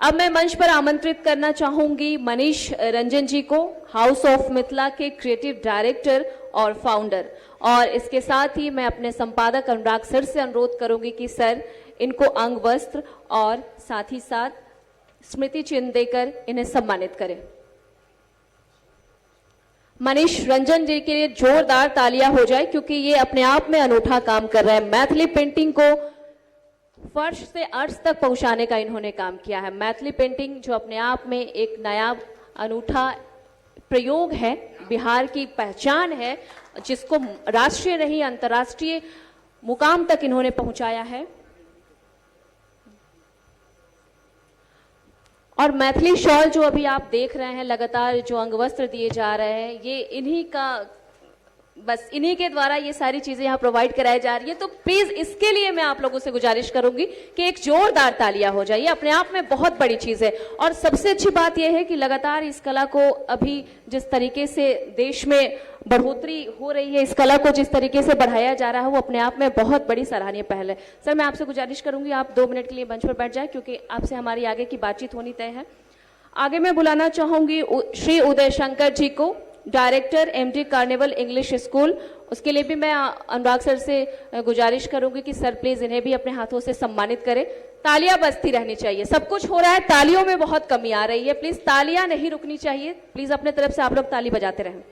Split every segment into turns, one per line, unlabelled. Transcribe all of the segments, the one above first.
अब मैं मंच पर आमंत्रित करना चाहूंगी मनीष रंजन जी को, हाउस ऑफ मिथिला के क्रिएटिव डायरेक्टर और फाउंडर। और इसके साथ ही मैं अपने संपादक अनुराग सर से अनुरोध करूंगी कि सर इनको अंग वस्त्र और साथ ही साथ स्मृति चिन्ह देकर इन्हें सम्मानित करें। मनीष रंजन जी के लिए जोरदार तालियां हो जाए, क्योंकि ये अपने आप में अनूठा काम कर रहे हैं। मैथिली पेंटिंग को फर्श से अर्श तक पहुंचाने का इन्होंने काम किया है। मैथिली पेंटिंग जो अपने आप में एक नया अनूठा प्रयोग है, बिहार की पहचान है, जिसको राष्ट्रीय नहीं अंतर्राष्ट्रीय मुकाम तक इन्होंने पहुंचाया है। और मैथिली शॉल जो अभी आप देख रहे हैं, लगातार जो अंगवस्त्र दिए जा रहे हैं, ये इन्हीं का, बस इन्हीं के द्वारा ये सारी चीजें यहाँ प्रोवाइड कराई जा रही है। तो प्लीज इसके लिए मैं आप लोगों से गुजारिश करूंगी कि एक जोरदार तालियां हो जाए। ये अपने आप में बहुत बड़ी चीज है। और सबसे अच्छी बात यह है कि लगातार इस कला को अभी जिस तरीके से देश में बढ़ोतरी हो रही है, इस कला को जिस तरीके से बढ़ाया जा रहा है, वो अपने आप में बहुत बड़ी सराहनीय पहल है। सर, मैं आपसे गुजारिश करूंगी आप 2 मिनट के लिए मंच पर बैठ जाए, क्योंकि आपसे हमारी आगे की बातचीत होनी तय है। आगे मैं बुलाना चाहूंगी श्री उदय शंकर जी को, director MD carnival English school. उसके लिए भी मैं अनुराग सर से गुजारिश करूंगी कि सर प्लीज इन्हें भी अपने हाथों से सम्मानित करें। तालियां बजती रहनी चाहिए। सब कुछ हो रहा है, तालियों में बहुत कमी आ रही है, प्लीज तालियां नहीं रुकनी चाहिए। प्लीज अपने तरफ से आप लोग ताली बजाते रहें।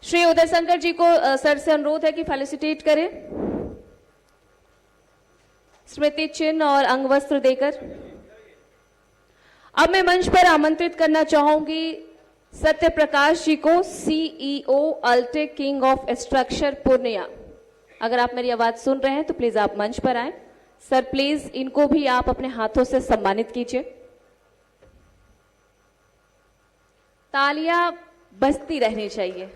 श्री उदय शंकर जी को सर से अनुरोध है कि फेलिसिटेट करें स्मृति चिन्ह और अंगवस्त्र देकर। अब मैं मंच पर आमंत्रित करना चाहूंगी सत्य प्रकाश जी को, CEO Altech king of structure Purnia. अगर आप मेरी आवाज सुन रहे हैं तो प्लीज आप मंच पर आए। सर प्लीज इनको भी आप अपने हाथों से सम्मानित कीजिए। तालियां बजती रहनी चाहिए।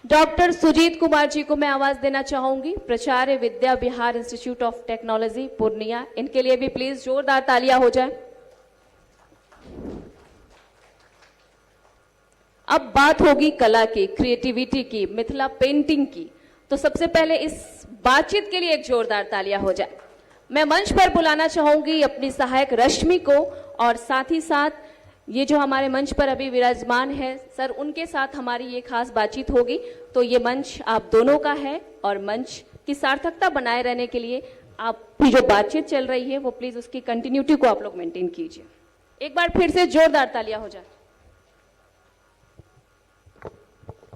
डॉक्टर सुजीत कुमार जी को मैं आवाज देना चाहूंगी, प्राचार्य Vidya Vihar institute of technology Purnia. इनके लिए भी प्लीज जोरदार तालियां हो जाए। अब बात होगी कला की, क्रिएटिविटी की, मिथिला पेंटिंग की। तो सबसे पहले इस बातचीत के लिए एक जोरदार तालियां हो जाए। मैं मंच पर बुलाना चाहूंगी अपनी सहायक रश्मि को, और साथ ही साथ ये जो हमारे मंच पर अभी विराजमान है सर, उनके साथ हमारी ये खास बातचीत होगी। तो ये मंच आप दोनों का है, और मंच की सार्थकता बनाए रहने के लिए आपकी जो बातचीत चल रही है वो प्लीज उसकी कंटिन्यूटी को आप लोग मेंटेन कीजिए। एक बार फिर से जोरदार तालियां हो जाए।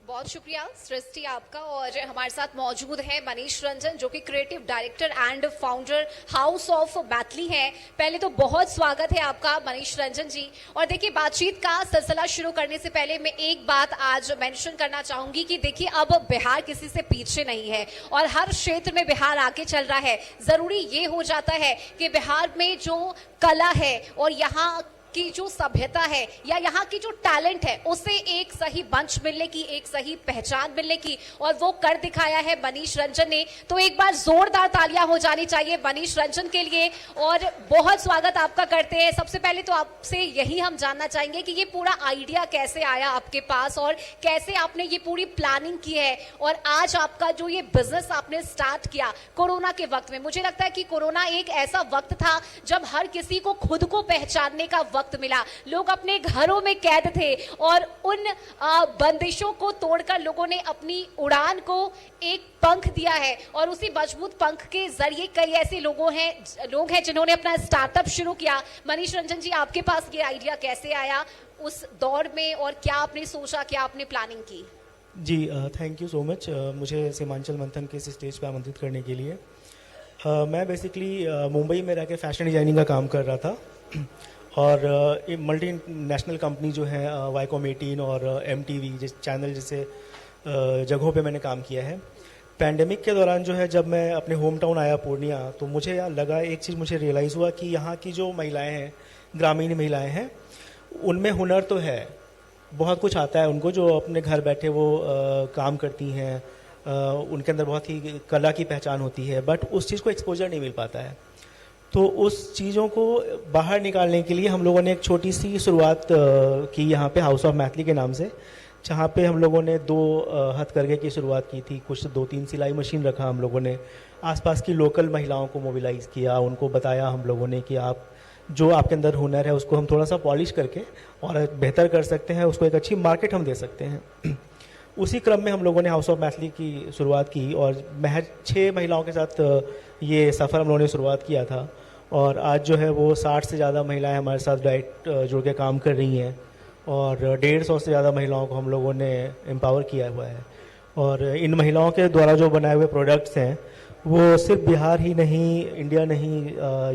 बहुत शुक्रिया सृष्टि आपका। और हमारे साथ मौजूद है मनीष रंजन, जो कि creative director and founder house of Maithili है। पहले तो बहुत स्वागत है आपका मनीष रंजन जी। और देखिए, बातचीत का सिलसिला शुरू करने से पहले मैं एक बात आज मेंशन करना चाहूंगी कि देखिए, अब बिहार किसी से पीछे नहीं है और हर क्षेत्र में बिहार आगे चल रहा है। जरूरी ये हो जाता है कि बिहार में जो कला है और यहाँ की जो सभ्यता है या यहाँ की जो टैलेंट है, उसे एक सही मंच मिलने की, एक सही पहचान मिलने की, और वो कर दिखाया है मनीष रंजन ने। तो एक बार जोरदार तालियां हो जानी चाहिए मनीष रंजन के लिए। और बहुत स्वागत आपका करते हैं। सबसे पहले तो आपसे यही हम जानना चाहेंगे कि ये पूरा आइडिया कैसे आया आपके पास और कैसे आपने ये पूरी प्लानिंग की है, और आज आपका जो ये बिजनेस आपने स्टार्ट किया कोरोना के वक्त में। मुझे लगता है कि कोरोना एक ऐसा वक्त था जब हर किसी को खुद को पहचानने का वक्त मिला। लोग अपने घरों में कैद थे और उन बंदिशों को तोड़कर लोगों ने अपनी उड़ान को एक पंख दिया है, और उसी मजबूत पंख के जरिए कई ऐसे लोग हैं जिन्होंने अपना स्टार्टअप शुरू किया। मनीष रंजन जी, आपके पास ये आइडिया कैसे आया उस दौर में, और क्या आपने सोचा, क्या आपने प्लानिंग की?
जी, थैंक यू सो मच मुझे सीमांचल मंथन के इस स्टेज पर आमंत्रित करने के लिए। मैं बेसिकली मुंबई में रह के फैशन डिजाइनिंग का काम कर रहा था, और मल्टी नेशनल कंपनी जो है वाईकॉम 18 और MTV जिस चैनल जैसे जगहों पे मैंने काम किया है। पैंडेमिक के दौरान जो है, जब मैं अपने होम टाउन आया पूर्णिया, तो मुझे यार लगा, एक चीज़ मुझे रियलाइज़ हुआ कि यहाँ की जो महिलाएं हैं, ग्रामीण महिलाएं हैं, उनमें हुनर तो है, बहुत कुछ आता है उनको, जो अपने घर बैठे वो काम करती हैं, उनके अंदर बहुत ही कला की पहचान होती है, बट उस चीज़ को एक्सपोजर नहीं मिल पाता है। तो उस चीज़ों को बाहर निकालने के लिए हम लोगों ने एक छोटी सी शुरुआत की यहाँ पे हाउस ऑफ मैथिली के नाम से, जहाँ पे हम लोगों ने 2 हथकरघे की शुरुआत की थी, कुछ 2-3 सिलाई मशीन रखा हम लोगों ने, आसपास की लोकल महिलाओं को मोबिलाइज़ किया, उनको बताया हम लोगों ने कि आप जो आपके अंदर हुनर है उसको हम थोड़ा सा पॉलिश करके और बेहतर कर सकते हैं, उसको एक अच्छी मार्केट हम दे सकते हैं। उसी क्रम में हम लोगों ने हाउस ऑफ मैथिली की शुरुआत की और महज 6 महिलाओं के साथ ये सफ़र हम लोगों ने शुरुआत किया था और आज जो है वो 60 से ज़्यादा महिलाएं हमारे साथ डायरेक्ट जुड़ के काम कर रही हैं और 150 से ज़्यादा महिलाओं को हम लोगों ने एम्पावर किया हुआ है। और इन महिलाओं के द्वारा जो बनाए हुए प्रोडक्ट्स हैं वो सिर्फ बिहार ही नहीं, इंडिया नहीं,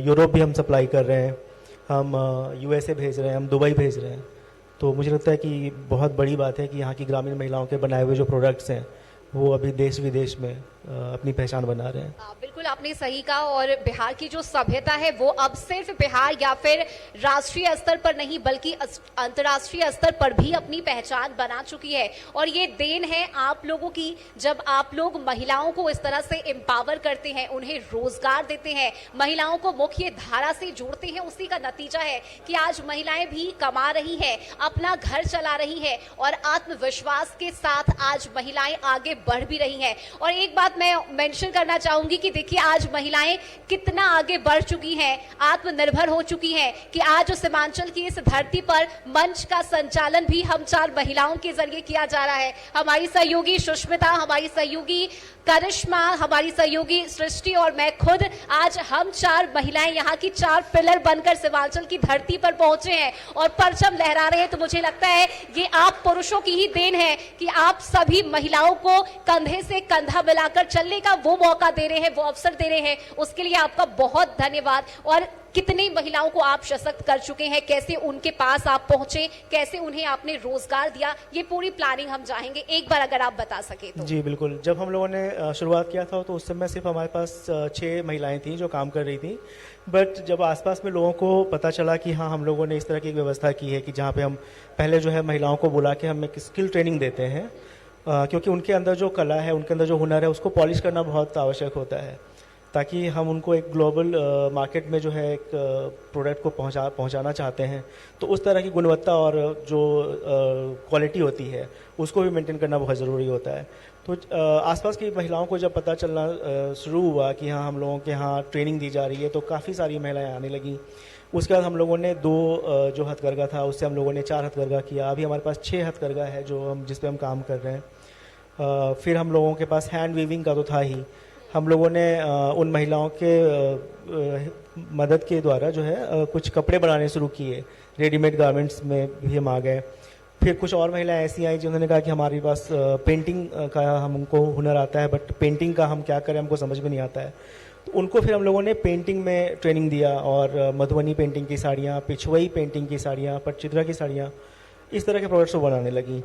यूरोप भी हम सप्लाई कर रहे हैं, हम यूएसए भेज रहे हैं, हम दुबई भेज रहे हैं। तो मुझे लगता है कि बहुत बड़ी बात है कि यहाँ की ग्रामीण महिलाओं के बनाए हुए जो प्रोडक्ट्स हैं वो अभी देश विदेश में अपनी पहचान बना रहे हैं।
बिल्कुल आपने सही कहा और बिहार की जो सभ्यता है वो अब सिर्फ बिहार या फिर राष्ट्रीय स्तर पर नहीं बल्कि अंतर्राष्ट्रीय स्तर पर भी अपनी पहचान बना चुकी है और ये देन है आप लोगों की। जब आप लोग महिलाओं को इस तरह से एम्पावर करते हैं, उन्हें रोजगार देते हैं, महिलाओं को मुख्य धारा से जोड़ते हैं, उसी का नतीजा है कि आज महिलाएं भी कमा रही है, अपना घर चला रही है और आत्मविश्वास के साथ आज महिलाएं आगे बढ़ भी रही हैं। और एक बात मैं मेंशन करना चाहूंगी कि देखिए आज महिलाएं कितना आगे बढ़ चुकी हैं, आत्मनिर्भर हो चुकी हैं कि आज उस सीमांचल की इस धरती पर मंच का संचालन भी हम 4 महिलाओं के जरिए किया जा रहा है। हमारी सहयोगी सुष्मिता, हमारी सहयोगी करिश्मा, हमारी सहयोगी सृष्टि और मैं खुद, आज हम 4 महिलाएं यहाँ की 4 पिलर बनकर सीमांचल की धरती पर पहुंचे हैं और परचम लहरा रहे हैं। तो मुझे लगता है ये आप पुरुषों की ही देन है कि आप सभी महिलाओं को कंधे से कंधा मिलाकर चलने का वो मौका दे रहे हैं, वो अवसर दे रहे हैं, उसके लिए आपका बहुत धन्यवाद। और कितनी महिलाओं को आप सशक्त कर चुके हैं, कैसे उनके पास आप पहुंचे, कैसे उन्हें आपने रोजगार दिया, ये पूरी प्लानिंग हम चाहेंगे, एक बार अगर आप बता सके तो।
जी बिल्कुल, जब हम लोगों ने शुरुआत किया था तो उस समय सिर्फ हमारे पास 6 महिलाएं थीं जो काम कर रही थी। बट जब आसपास में लोगों को पता चला कि हाँ, हम लोगों ने इस तरह की एक व्यवस्था की है कि जहाँ पे हम पहले जो है महिलाओं को बुला के हम एक स्किल ट्रेनिंग देते हैं, क्योंकि उनके अंदर जो कला है, उनके अंदर जो हुनर है उसको पॉलिश करना बहुत आवश्यक होता है, ताकि हम उनको एक ग्लोबल मार्केट में जो है एक प्रोडक्ट को पहुंचाना चाहते हैं। तो उस तरह की गुणवत्ता और जो क्वालिटी होती है उसको भी मेंटेन करना बहुत ज़रूरी होता है। तो आसपास की महिलाओं को जब पता चलना शुरू हुआ कि हाँ, हम लोगों के यहाँ ट्रेनिंग दी जा रही है, तो काफ़ी सारी महिलाएं आने लगीं। उसके बाद हम लोगों ने 2 जो हथकरघा था उससे हम लोगों ने 4 हथकरघा किया। अभी हमारे पास 6 हथकरघा है जो हम जिस पे हम काम कर रहे हैं। फिर हम लोगों के पास हैंड वीविंग का तो था ही। हम लोगों ने उन महिलाओं के मदद के द्वारा जो है कुछ कपड़े बनाने शुरू किए, रेडीमेड गारमेंट्स में भी हम आ गए। फिर कुछ और महिलाएं ऐसी आई जिन्होंने कहा कि हमारे पास पेंटिंग का हमको हुनर आता है, बट पेंटिंग का हम क्या करें, हमको समझ में नहीं आता है। तो उनको फिर हम लोगों ने पेंटिंग में ट्रेनिंग दिया और मधुबनी पेंटिंग की साड़ियाँ, पिछवई पेंटिंग की साड़ियाँ, पटचित्रा की साड़ियाँ, इस तरह के प्रोडक्ट्स वो बनाने लगी।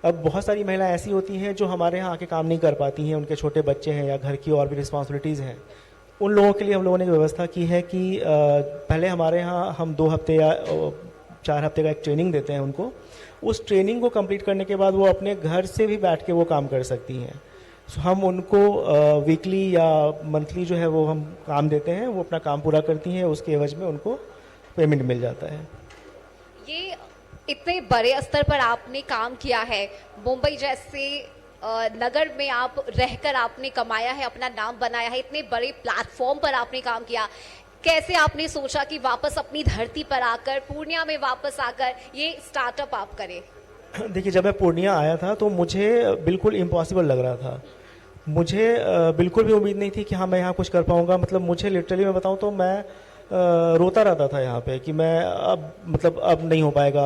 अब बहुत सारी महिलाएं ऐसी होती हैं जो हमारे यहाँ आके काम नहीं कर पाती हैं, उनके छोटे बच्चे हैं या घर की और भी रिस्पॉन्सिबिलिटीज़ हैं। उन लोगों के लिए हम लोगों ने व्यवस्था की है कि पहले हमारे यहाँ हम 2 हफ्ते या 4 हफ्ते का एक ट्रेनिंग देते हैं उनको। उस ट्रेनिंग को कंप्लीट करने के बाद वो अपने घर से भी बैठ के वो काम कर सकती हैं। सो हम उनको वीकली या मंथली जो है वो हम काम देते हैं, वो अपना काम पूरा करती हैं, उसके एवज में उनको पेमेंट मिल जाता है।
ये इतने बड़े स्तर पर आपने काम किया है, मुंबई जैसे नगर में आप रहकर आपने कमाया है, अपना नाम बनाया है, इतने बड़े प्लेटफॉर्म पर आपने काम किया, कैसे आपने सोचा कि वापस अपनी धरती पर आकर, पूर्णिया में वापस आकर ये स्टार्टअप आप करें?
देखिए, जब मैं पूर्णिया आया था तो मुझे बिल्कुल इम्पॉसिबल लग रहा था। मुझे बिल्कुल भी उम्मीद नहीं थी कि हाँ, मैं यहाँ कुछ कर पाऊँगा। मतलब मुझे लिटरली मैं बताऊँ तो मैं रोता रहता था यहाँ पे कि मैं अब नहीं हो पाएगा।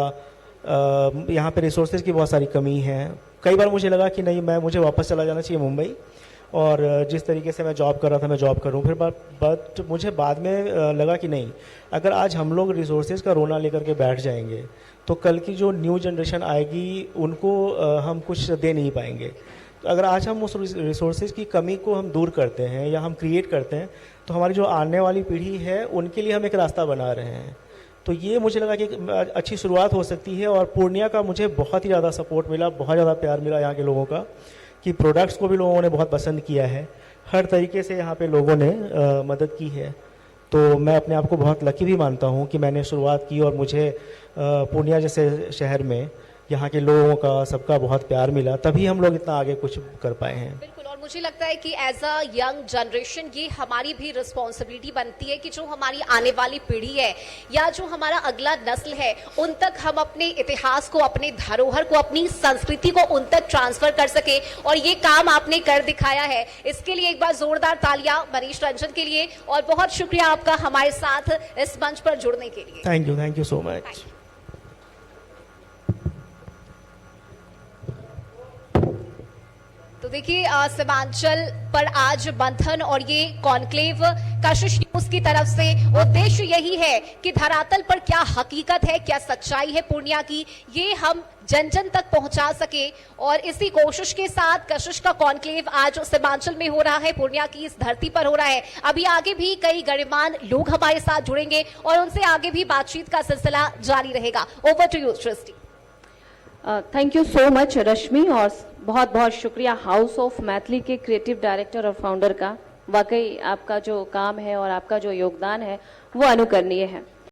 यहाँ पे रिसोर्सेज की बहुत सारी कमी है। कई बार मुझे लगा कि नहीं, मुझे वापस चला जाना चाहिए मुंबई, और जिस तरीके से मैं जॉब कर रहा था मैं जॉब करूँ। फिर बट मुझे बाद में लगा कि नहीं, अगर आज हम लोग रिसोर्सेज का रोना लेकर के बैठ जाएंगे तो कल की जो न्यू जनरेशन आएगी उनको हम कुछ दे नहीं पाएंगे। तो अगर आज हम उस रिसोर्सेज की कमी को हम दूर करते हैं या हम क्रिएट करते हैं तो हमारी जो आने वाली पीढ़ी है उनके लिए हम एक रास्ता बना रहे हैं। तो ये मुझे लगा कि एक अच्छी शुरुआत हो सकती है। और पूर्णिया का मुझे बहुत ही ज़्यादा सपोर्ट मिला, बहुत ज़्यादा प्यार मिला यहाँ के लोगों का, कि प्रोडक्ट्स को भी लोगों ने बहुत पसंद किया है। हर तरीके से यहाँ पे लोगों ने मदद की है। तो मैं अपने आप को बहुत लकी भी मानता हूँ कि मैंने शुरुआत की और मुझे पूर्णिया जैसे शहर में यहाँ के लोगों का सबका बहुत प्यार मिला, तभी हम लोग इतना आगे कुछ कर पाए हैं।
बिल्कुल, और मुझे लगता है कि एज अ यंग जनरेशन ये हमारी भी रिस्पॉन्सिबिलिटी बनती है कि जो हमारी आने वाली पीढ़ी है या जो हमारा अगला नस्ल है उन तक हम अपने इतिहास को, अपने धरोहर को, अपनी संस्कृति को उन तक ट्रांसफर कर सके, और ये काम आपने कर दिखाया है। इसके लिए एक बार जोरदार तालियां मनीष रंजन के लिए, और बहुत शुक्रिया आपका हमारे साथ इस मंच पर जुड़ने के लिए।
Thank you so much.
तो देखिए सीमांचल पर आज मंथन और ये कॉन्क्लेव कशिश न्यूज की तरफ से उद्देश्य यही है कि धरातल पर क्या हकीकत है, क्या सच्चाई है पूर्णिया की, ये हम जन जन तक पहुंचा सके। और इसी कोशिश के साथ कशिश का कॉन्क्लेव आज सीमांचल में हो रहा है, पूर्णिया की इस धरती पर हो रहा है। अभी आगे भी कई गणमान्य लोग हमारे साथ जुड़ेंगे और उनसे आगे भी बातचीत का सिलसिला जारी रहेगा। Over to you Srishti.
Thank you so much Rashmi, और बहुत बहुत शुक्रिया हाउस ऑफ मैथिली के क्रिएटिव डायरेक्टर और फाउंडर का। वाकई आपका जो काम है और आपका जो योगदान है वो अनुकरणीय है।